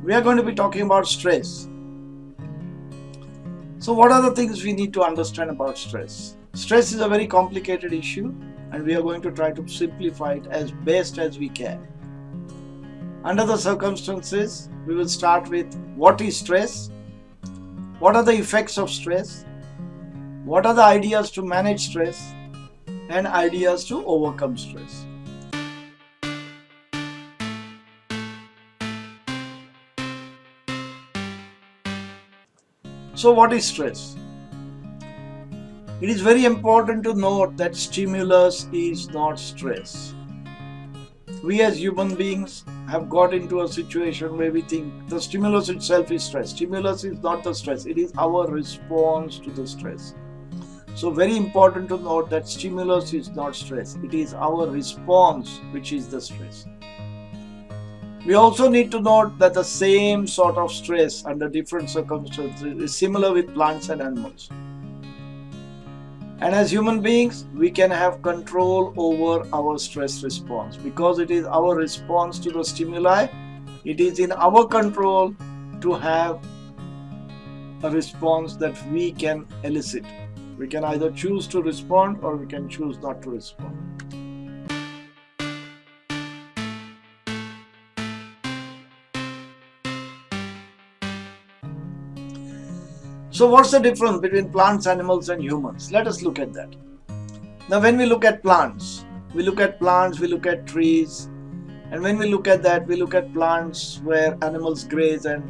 We are going to be talking about stress. So what are the things we need to understand about stress? Stress is a very complicated issue, and we are going to try to simplify it as best as we can. Under the circumstances, we will start with what is stress, what are the effects of stress, what are the ideas to manage stress, and ideas to overcome stress. So what is stress? It is very important to note that stimulus is not stress. We as human beings have got into a situation where we think the stimulus itself is stress. Stimulus is not the stress, it is our response to the stress. So very important to note that stimulus is not stress, it is our response which is the stress. We also need to note that the same sort of stress under different circumstances is similar with plants and animals. And as human beings, we can have control over our stress response because it is our response to the stimuli. It is in our control to have a response that we can elicit. We can either choose to respond or we can choose not to respond. So what's the difference between plants, animals and humans? Let us look at that. Now when we look at plants, we look at trees, and when we look at that, we look at plants where animals graze and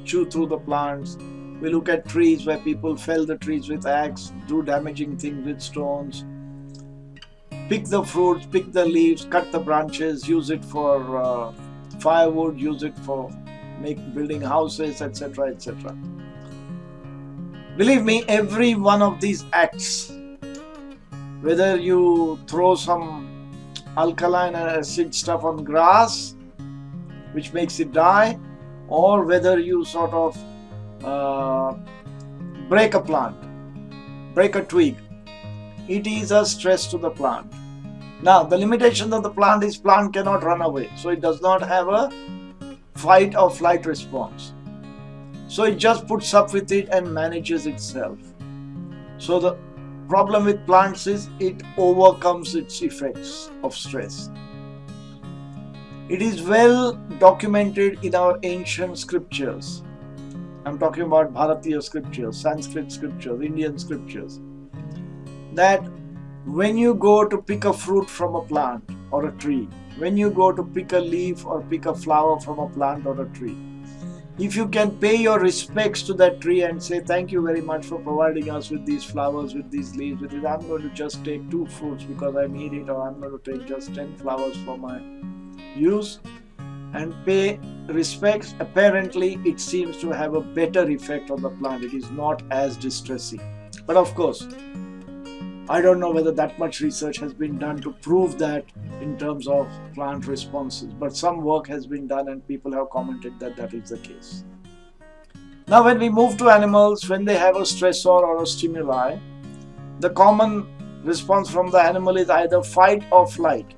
chew through the plants. We look at trees where people fell the trees with axe, do damaging things with stones, pick the fruits, pick the leaves, cut the branches, use it for firewood, use it for building houses, etc., etc. Believe me, every one of these acts, whether you throw some alkaline and acid stuff on grass, which makes it die, or whether you sort of break a plant, break a twig, it is a stress to the plant. Now, the limitation of the plant is plant cannot run away, so it does not have a fight or flight response. So it just puts up with it and manages itself. So the problem with plants is it overcomes its effects of stress. It is well documented in our ancient scriptures. I'm talking about Bharatiya scriptures, Sanskrit scriptures, Indian scriptures. That when you go to pick a fruit from a plant or a tree, when you go to pick a leaf or pick a flower from a plant or a tree, if you can pay your respects to that tree and say, thank you very much for providing us with these flowers, with these leaves, with it, I'm going to just take 2 fruits because I need it, or I'm going to take just 10 flowers for my use, and pay respects, apparently it seems to have a better effect on the plant. It is not as distressing. But of course, I don't know whether that much research has been done to prove that in terms of plant responses, but some work has been done and people have commented that that is the case. Now when we move to animals, when they have a stressor or a stimuli, the common response from the animal is either fight or flight.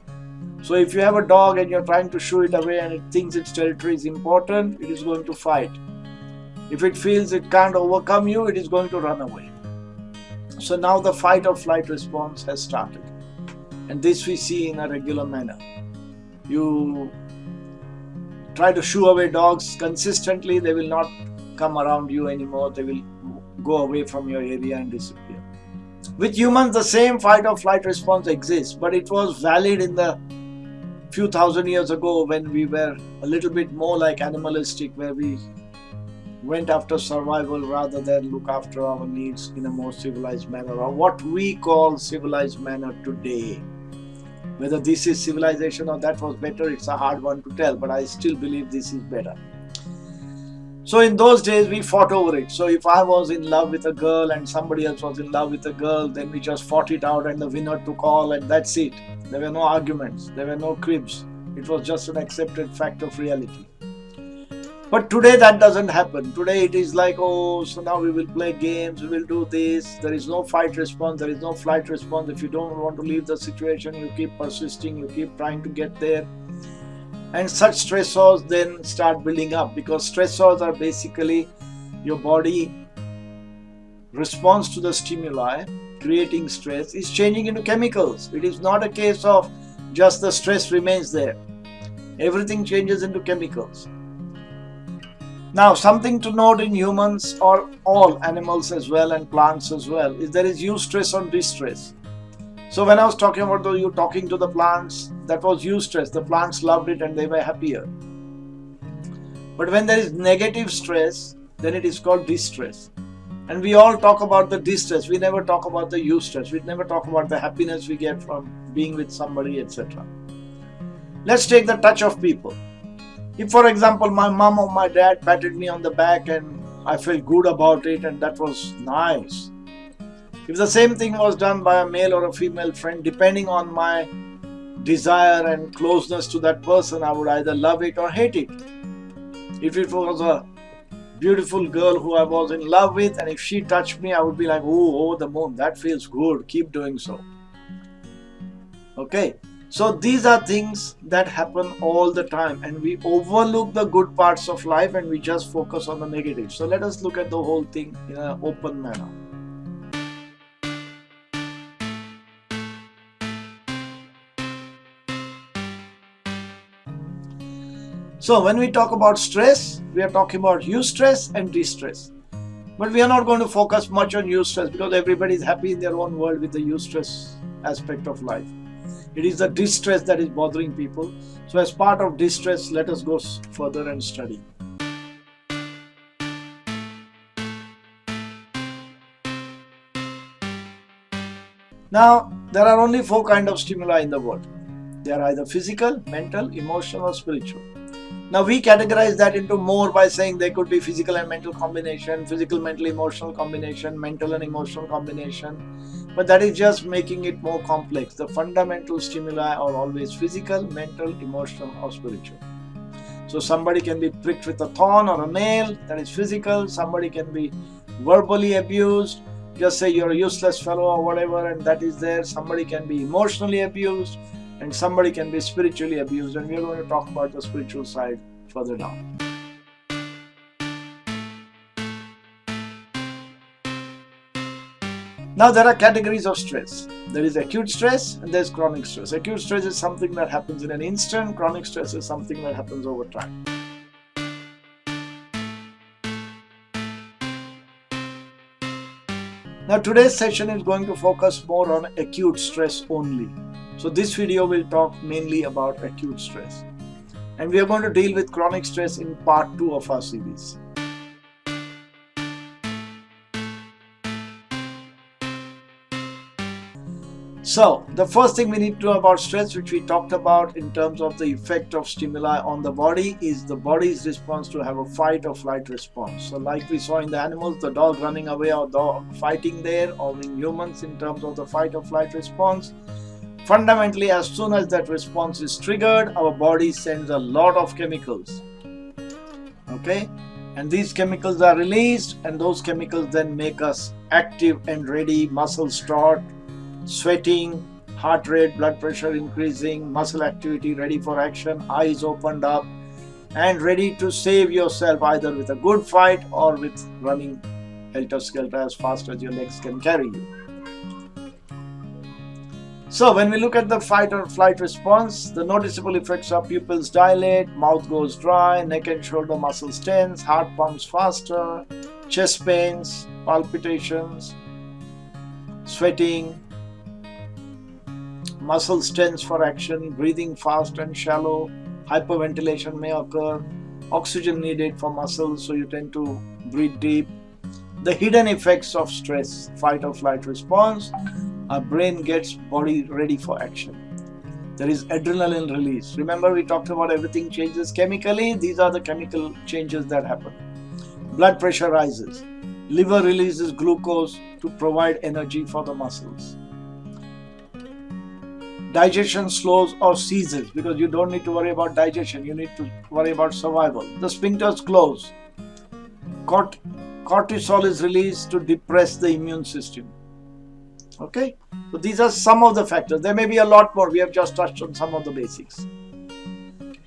So if you have a dog and you're trying to shoo it away and it thinks its territory is important, it is going to fight. If it feels it can't overcome you, it is going to run away. So now the fight or flight response has started, and this we see in a regular manner. You try to shoo away dogs consistently, they will not come around you anymore, they will go away from your area and disappear. With humans, the same fight or flight response exists, but it was valid in the few thousand years ago when we were a little bit more like animalistic, where we went after survival rather than look after our needs in a more civilized manner, or what we call civilized manner today. Whether this is civilization or that was better, it's a hard one to tell, but I still believe this is better. So in those days we fought over it. So if I was in love with a girl and somebody else was in love with a girl, then we just fought it out and the winner took all, and that's it. There were no arguments, there were no cribs. It was just an accepted fact of reality. But today that doesn't happen. Today it is like, oh, so now we will play games, we will do this. There is no fight response, there is no flight response. If you don't want to leave the situation, you keep persisting, you keep trying to get there. And such stressors then start building up, because stressors are basically your body response to the stimuli creating stress is changing into chemicals. It is not a case of just the stress remains there. Everything changes into chemicals. Now, something to note in humans or all animals as well and plants as well is there is eustress or distress. So when I was talking about you talking to the plants, that was eustress. The plants loved it and they were happier. But when there is negative stress, then it is called distress. And we all talk about the distress. We never talk about the eustress. We never talk about the happiness we get from being with somebody, etc. Let's take the touch of people. If, for example, my mom or my dad patted me on the back and I felt good about it and that was nice. If the same thing was done by a male or a female friend, depending on my desire and closeness to that person, I would either love it or hate it. If it was a beautiful girl who I was in love with, and if she touched me, I would be like, oh, the moon, that feels good, keep doing so. Okay, so these are things that happen all the time, and we overlook the good parts of life and we just focus on the negative. So let us look at the whole thing in an open manner. So when we talk about stress, we are talking about eustress and distress. But we are not going to focus much on eustress because everybody is happy in their own world with the eustress aspect of life. It is the distress that is bothering people. So as part of distress, let us go further and study. Now, there are only 4 kinds of stimuli in the world. They are either physical, mental, emotional, or spiritual. Now we categorize that into more by saying there could be physical and mental combination, physical, mental, emotional combination, mental and emotional combination. But that is just making it more complex. The fundamental stimuli are always physical, mental, emotional, or spiritual. So somebody can be pricked with a thorn or a nail, that is physical. Somebody can be verbally abused, just say you're a useless fellow or whatever, and that is there. Somebody can be emotionally abused, and somebody can be spiritually abused, and we are going to talk about the spiritual side further down. Now there are categories of stress. There is acute stress and there is chronic stress. Acute stress is something that happens in an instant. Chronic stress is something that happens over time. Now today's session is going to focus more on acute stress only. So this video will talk mainly about acute stress. And we are going to deal with chronic stress in part 2 of our series. So the first thing we need to know about stress, which we talked about in terms of the effect of stimuli on the body, is the body's response to have a fight or flight response. So like we saw in the animals, the dog running away or dog fighting there, or in humans in terms of the fight or flight response. Fundamentally, as soon as that response is triggered, our body sends a lot of chemicals. Okay? And these chemicals are released, and those chemicals then make us active and ready, muscles taut, sweating, heart rate, blood pressure increasing, muscle activity, ready for action, eyes opened up, and ready to save yourself either with a good fight or with running helter-skelter as fast as your legs can carry you. So when we look at the fight or flight response, the noticeable effects are pupils dilate, mouth goes dry, neck and shoulder muscles tense, heart pumps faster, chest pains, palpitations, sweating, muscles tense for action, breathing fast and shallow, hyperventilation may occur, oxygen needed for muscles, so you tend to breathe deep. The hidden effects of stress, fight or flight response, our brain gets body ready for action. There is adrenaline release. Remember we talked about everything changes chemically. These are the chemical changes that happen. Blood pressure rises. Liver releases glucose to provide energy for the muscles. Digestion slows or ceases because you don't need to worry about digestion. You need to worry about survival. The sphincters close. Cortisol is released to depress the immune system. Okay, so these are some of the factors. There may be a lot more. We have just touched on some of the basics.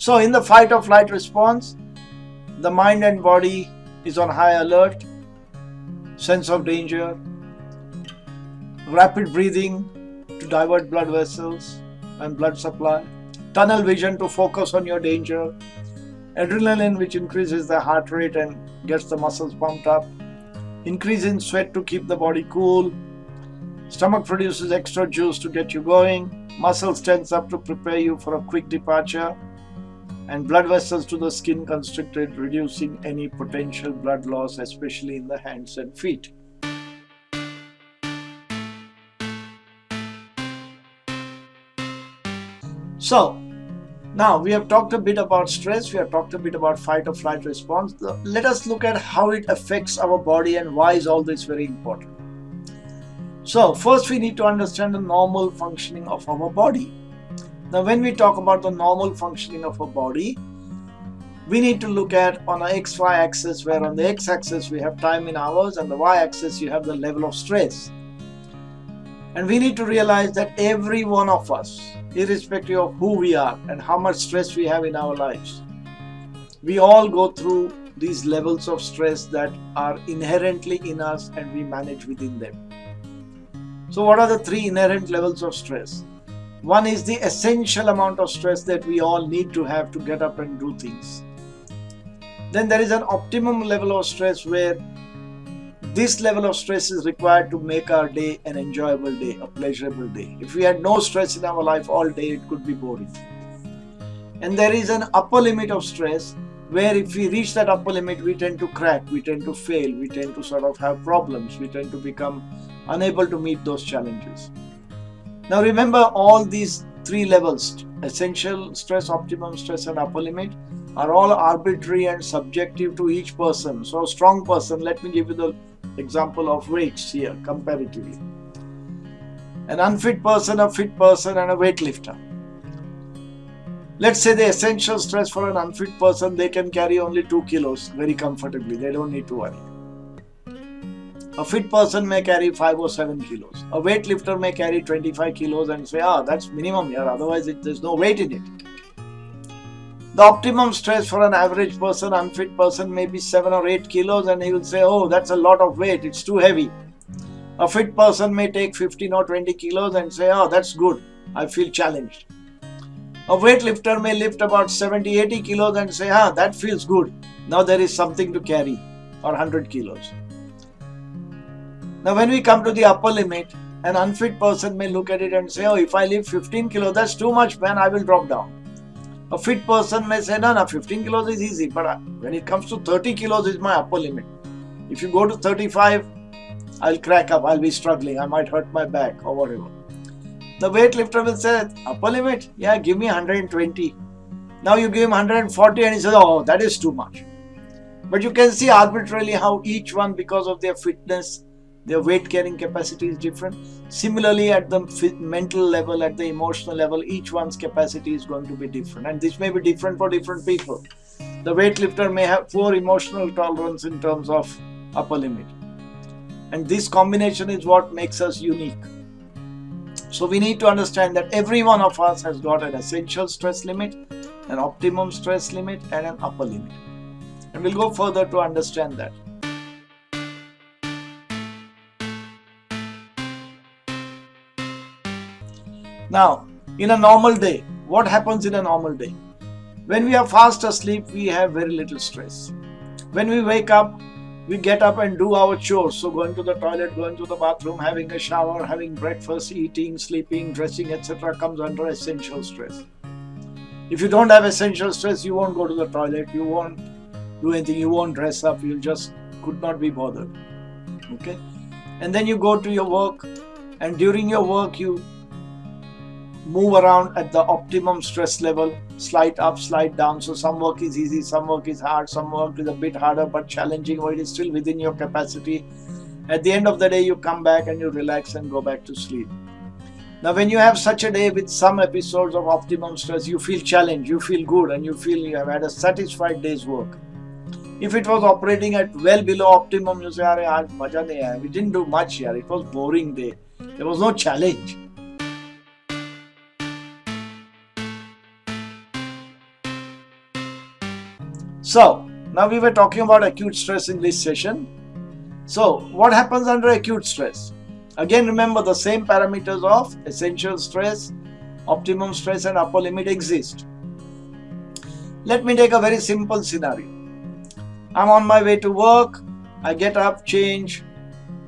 So in the fight or flight response, the mind and body is on high alert, sense of danger, rapid breathing to divert blood vessels and blood supply, tunnel vision to focus on your danger, adrenaline which increases the heart rate and gets the muscles pumped up, increase in sweat to keep the body cool, stomach produces extra juice to get you going, muscles tense up to prepare you for a quick departure, and blood vessels to the skin constricted, reducing any potential blood loss, especially in the hands and feet. So, now we have talked a bit about stress, we have talked a bit about fight or flight response. Let us look at how it affects our body and why is all this very important. So, first we need to understand the normal functioning of our body. Now, when we talk about the normal functioning of our body, we need to look at on an XY axis, where on the X axis we have time in hours and the Y axis you have the level of stress. And we need to realize that every one of us, irrespective of who we are and how much stress we have in our lives, we all go through these levels of stress that are inherently in us and we manage within them. So what are the three inherent levels of stress? One is the essential amount of stress that we all need to have to get up and do things. Then there is an optimum level of stress where this level of stress is required to make our day an enjoyable day, a pleasurable day. If we had no stress in our life all day, it could be boring. And there is an upper limit of stress where if we reach that upper limit, we tend to crack, we tend to fail, we tend to sort of have problems, we tend to become unable to meet those challenges. Now remember, all these three levels, essential stress, optimum stress and upper limit, are all arbitrary and subjective to each person. So a strong person, let me give you the example of weights here comparatively. An unfit person, a fit person and a weightlifter. Let's say the essential stress for an unfit person, they can carry only 2 kilos very comfortably, they don't need to worry. A fit person may carry 5 or 7 kilos. A weightlifter may carry 25 kilos and say, that's minimum here, otherwise there's no weight in it. The optimum stress for an average person, unfit person, may be 7 or 8 kilos and he will say, that's a lot of weight, it's too heavy. A fit person may take 15 or 20 kilos and say, that's good, I feel challenged. A weightlifter may lift about 70, 80 kilos and say, that feels good, now there is something to carry, or 100 kilos. Now when we come to the upper limit, an unfit person may look at it and say, if I lift 15 kilos, that's too much, man, I will drop down. A fit person may say, no, 15 kilos is easy, but when it comes to 30 kilos is my upper limit. If you go to 35, I'll crack up, I'll be struggling, I might hurt my back or whatever. The weightlifter will say, upper limit? Yeah, give me 120. Now you give him 140 and he says, that is too much. But you can see arbitrarily how each one, because of their fitness, their weight carrying capacity is different. Similarly, at the mental level, at the emotional level, each one's capacity is going to be different. And this may be different for different people. The weightlifter may have poor emotional tolerance in terms of upper limit. And this combination is what makes us unique. So we need to understand that every one of us has got an essential stress limit, an optimum stress limit and an upper limit. And we'll go further to understand that. Now, in a normal day, what happens in a normal day? When we are fast asleep, we have very little stress. When we wake up, we get up and do our chores. So going to the toilet, going to the bathroom, having a shower, having breakfast, eating, sleeping, dressing, etc. comes under essential stress. If you don't have essential stress, you won't go to the toilet, you won't do anything, you won't dress up, you just could not be bothered. Okay? And then you go to your work, and during your work you move around at the optimum stress level, slide up, slide down. So some work is easy, some work is hard, some work is a bit harder but challenging, or it is still within your capacity. At the end of the day, you come back and you relax and go back to sleep. Now when you have such a day with some episodes of optimum stress, you feel challenged, you feel good, and you feel you have had a satisfied day's work. If it was operating at well below optimum, you say, aaj maja nahi aaya, we didn't do much here, it was boring day, there was no challenge. So now we were talking about acute stress in this session. So what happens under acute stress? Again, remember the same parameters of essential stress, optimum stress and upper limit exist. Let me take a very simple scenario. I'm on my way to work. I get up, change,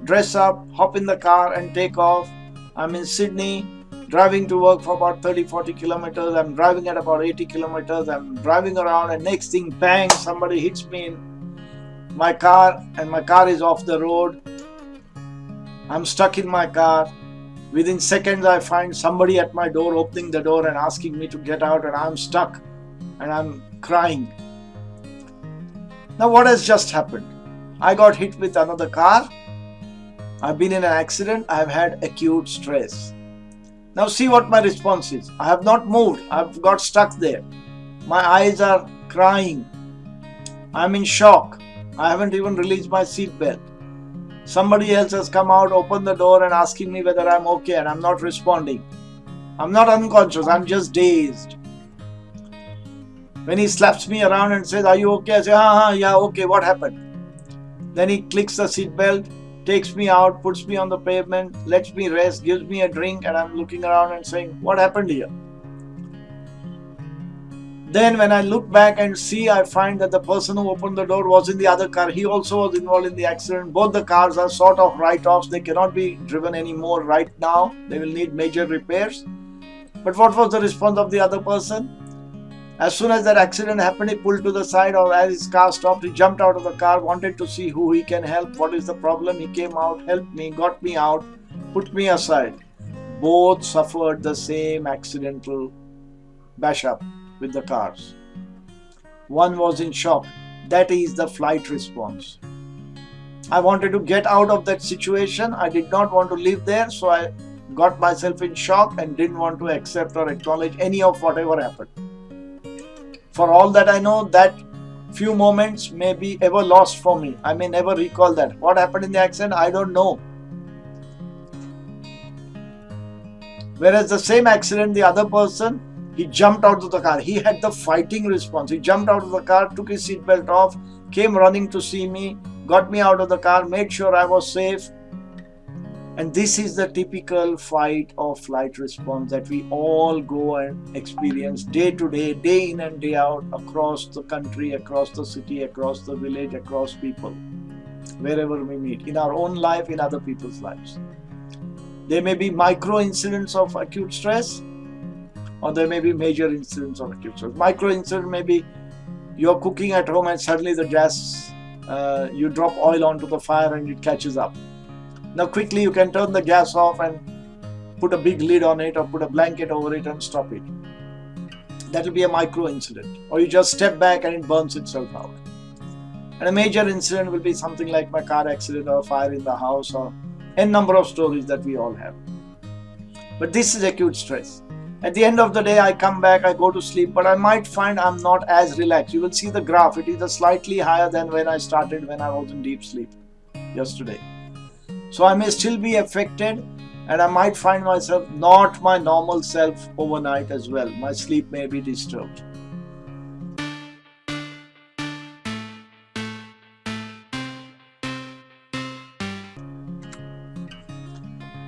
dress up, hop in the car and take off. I'm in Sydney, driving to work for about 30-40 kilometers. I'm driving at about 80 kilometers. I'm driving around and next thing, bang, somebody hits me in my car and my car is off the road. I'm stuck in my car. Within seconds, I find somebody at my door opening the door and asking me to get out, and I'm stuck and I'm crying. Now, what has just happened? I got hit with another car. I've been in an accident. I've had acute stress. Now, see what my response is. I have not moved. I've got stuck there. My eyes are crying. I'm in shock. I haven't even released my seat belt. Somebody else has come out, opened the door and asking me whether I'm okay, and I'm not responding. I'm not unconscious, I'm just dazed. When he slaps me around and says, "Are you okay?" I say, yeah, okay, what happened? Then he clicks the seat belt, takes me out, puts me on the pavement, lets me rest, gives me a drink, and I'm looking around and saying, what happened here? Then when I look back and see, I find that the person who opened the door was in the other car. He also was involved in the accident. Both the cars are sort of write-offs. They cannot be driven anymore right now. They will need major repairs. But what was the response of the other person? As soon as that accident happened, he pulled to the side, or as his car stopped, he jumped out of the car, wanted to see who he can help, what is the problem. He came out, helped me, got me out, put me aside. Both suffered the same accidental bash up with the cars. One was in shock. That is the flight response. I wanted to get out of that situation. I did not want to live there, so I got myself in shock and didn't want to accept or acknowledge any of whatever happened. For all that I know, that few moments may be ever lost for me. I may never recall that. What happened in the accident, I don't know. Whereas the same accident, the other person, he jumped out of the car. He had the fighting response. He jumped out of the car, took his seatbelt off, came running to see me, got me out of the car, made sure I was safe. And this is the typical fight or flight response that we all go and experience day to day, day in and day out, across the country, across the city, across the village, across people, wherever we meet, in our own life, in other people's lives. There may be micro incidents of acute stress, or there may be major incidents of acute stress. Micro incident may be you're cooking at home and suddenly the gas, you drop oil onto the fire and it catches up. Now quickly you can turn the gas off and put a big lid on it or put a blanket over it and stop it. That will be a micro incident. Or you just step back and it burns itself out. And a major incident will be something like my car accident or fire in the house or n number of stories that we all have. But this is acute stress. At the end of the day, I come back, I go to sleep, but I might find I'm not as relaxed. You will see the graph. It is slightly higher than when I started, when I was in deep sleep yesterday. So I may still be affected and I might find myself not my normal self overnight as well. My sleep may be disturbed.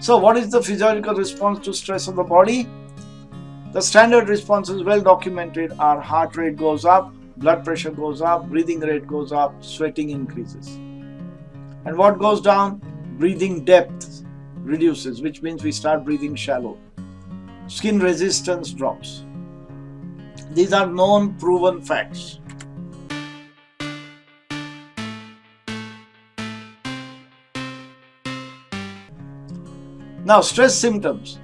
So what is the physiological response to stress of the body? The standard response is well documented. Our heart rate goes up, blood pressure goes up, breathing rate goes up, sweating increases. And what goes down? Breathing depth reduces, which means we start breathing shallow. Skin resistance drops. These are known, proven facts. Now, stress symptoms.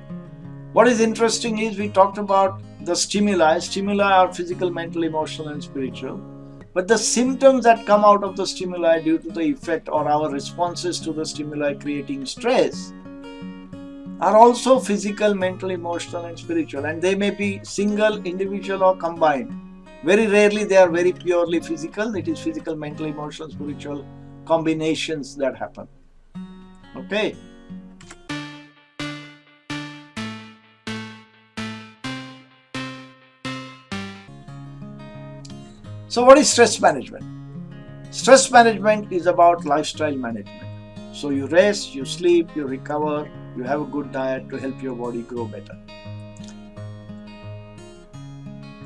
What is interesting is we talked about the stimuli. Stimuli are physical, mental, emotional, and spiritual. But the symptoms that come out of the stimuli due to the effect or our responses to the stimuli creating stress are also physical, mental, emotional, and spiritual. And they may be single, individual, or combined. Very rarely they are very purely physical. It is physical, mental, emotional, spiritual combinations that happen. Okay. So what is stress management? Stress management is about lifestyle management. So you rest, you sleep, you recover, you have a good diet to help your body grow better.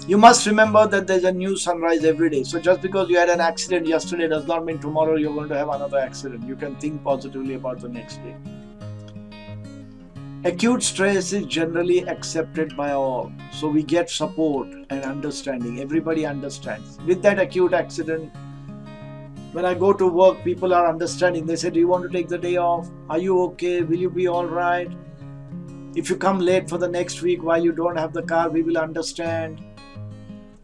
You must remember that there's a new sunrise every day. So just because you had an accident yesterday does not mean tomorrow you're going to have another accident. You can think positively about the next day. Acute stress is generally accepted by all. So we get support and understanding. Everybody understands. With that acute accident, when I go to work, people are understanding. They say, do you want to take the day off? Are you okay? Will you be all right? If you come late for the next week while you don't have the car, we will understand.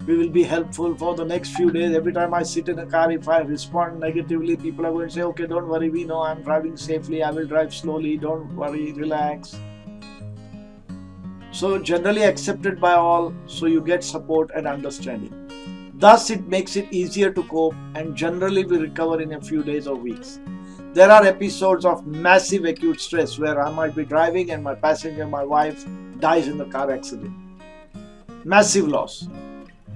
We will be helpful for the next few days. Every time I sit in a car, if I respond negatively, people are going to say, okay, don't worry, we know I'm driving safely, I will drive slowly, don't worry, relax. So generally accepted by all, so you get support and understanding. Thus, it makes it easier to cope and generally we recover in a few days or weeks. There are episodes of massive acute stress where I might be driving and my passenger, my wife, dies in the car accident. Massive loss.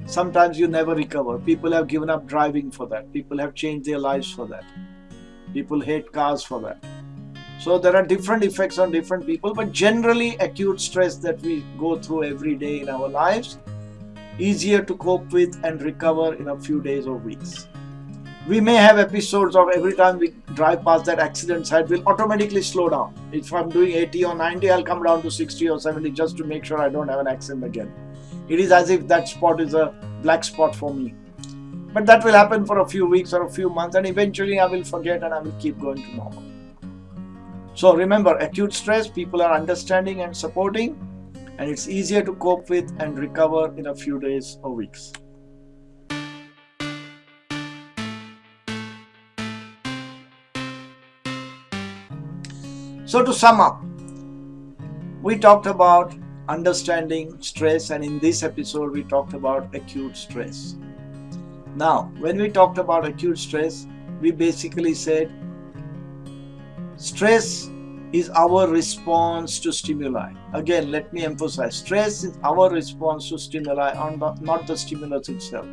Sometimes you never recover. People have given up driving for that. People have changed their lives for that. People hate cars for that. So there are different effects on different people, but generally acute stress that we go through every day in our lives, easier to cope with and recover in a few days or weeks. We may have episodes of every time we drive past that accident site, we'll automatically slow down. If I'm doing 80 or 90, I'll come down to 60 or 70 just to make sure I don't have an accident again. It is as if that spot is a black spot for me. But that will happen for a few weeks or a few months and eventually I will forget and I will keep going to normal. So remember, acute stress, people are understanding and supporting and it's easier to cope with and recover in a few days or weeks. So to sum up, we talked about understanding stress and in this episode we talked about acute stress. Now, when we talked about acute stress, we basically said stress is our response to stimuli. Again, let me emphasize, stress is our response to stimuli, not the stimulus itself.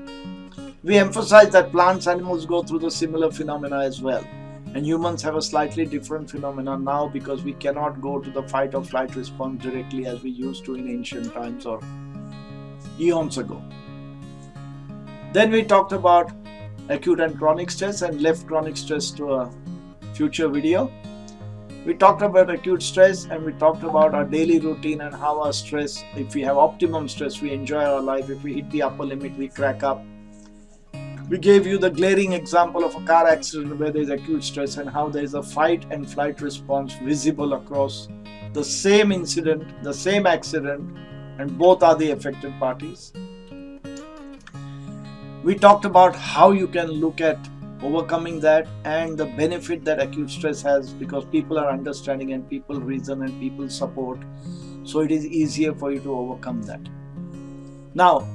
We emphasize that plants, animals go through the similar phenomena as well. And humans have a slightly different phenomenon now because we cannot go to the fight or flight response directly as we used to in ancient times or eons ago. Then we talked about acute and chronic stress and left chronic stress to a future video. We talked about acute stress and we talked about our daily routine and how our stress, if we have optimum stress, we enjoy our life. If we hit the upper limit, we crack up. We gave you the glaring example of a car accident where there is acute stress and how there is a fight and flight response visible across the same incident, the same accident, and both are the affected parties. We talked about how you can look at overcoming that and the benefit that acute stress has because people are understanding and people reason and people support. So it is easier for you to overcome that. Now,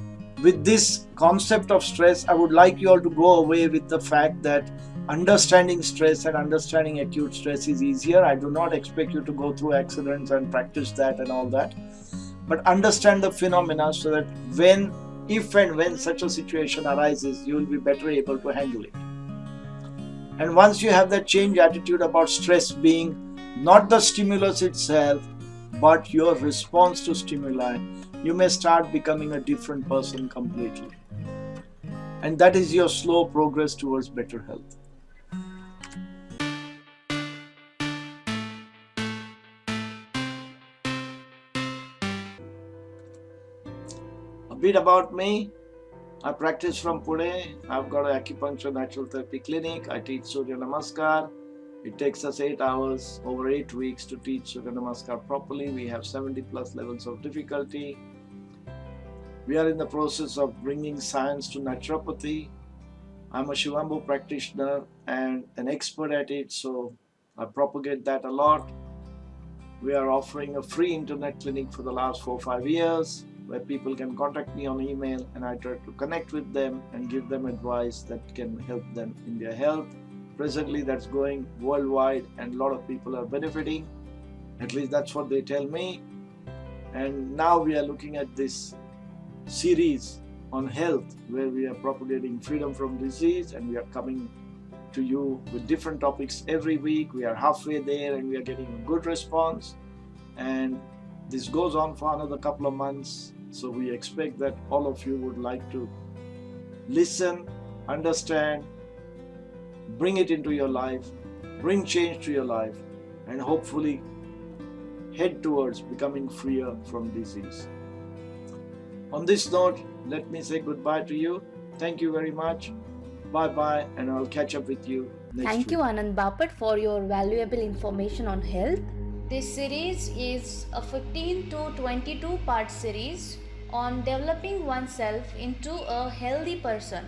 with this concept of stress, I would like you all to go away with the fact that understanding stress and understanding acute stress is easier. I do not expect you to go through accidents and practice that and all that. But understand the phenomena so that if and when such a situation arises, you will be better able to handle it. And once you have that change attitude about stress being not the stimulus itself, but your response to stimuli, you may start becoming a different person completely. And that is your slow progress towards better health. A bit about me. I practice from Pune. I've got an acupuncture natural therapy clinic. I teach Surya Namaskar. It takes us 8 hours over 8 weeks to teach Surya Namaskar properly. We have 70 plus levels of difficulty. We are in the process of bringing science to naturopathy. I'm a Shivambu practitioner and an expert at it, so I propagate that a lot. We are offering a free internet clinic for the last 4 or 5 years where people can contact me on email and I try to connect with them and give them advice that can help them in their health. Presently that's going worldwide and a lot of people are benefiting. At least that's what they tell me. And now we are looking at this series on health, where we are propagating freedom from disease, and we are coming to you with different topics every week. We are halfway there and we are getting a good response. And this goes on for another couple of months. So we expect that all of you would like to listen, understand, bring it into your life, bring change to your life, and hopefully head towards becoming freer from disease. On this note, let me say goodbye to you. Thank you very much. Bye bye, and I'll catch up with you next Thank you, week. Anand Bapat, for your valuable information on health. This series is a 15 to 22 part series on developing oneself into a healthy person.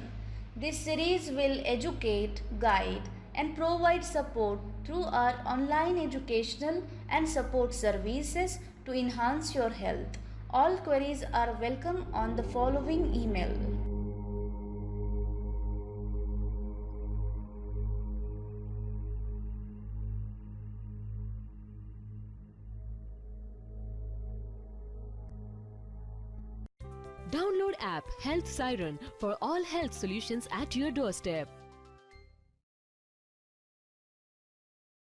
This series will educate, guide, and provide support through our online educational and support services to enhance your health. All queries are welcome on the following email. Download app Health Siren for all health solutions at your doorstep.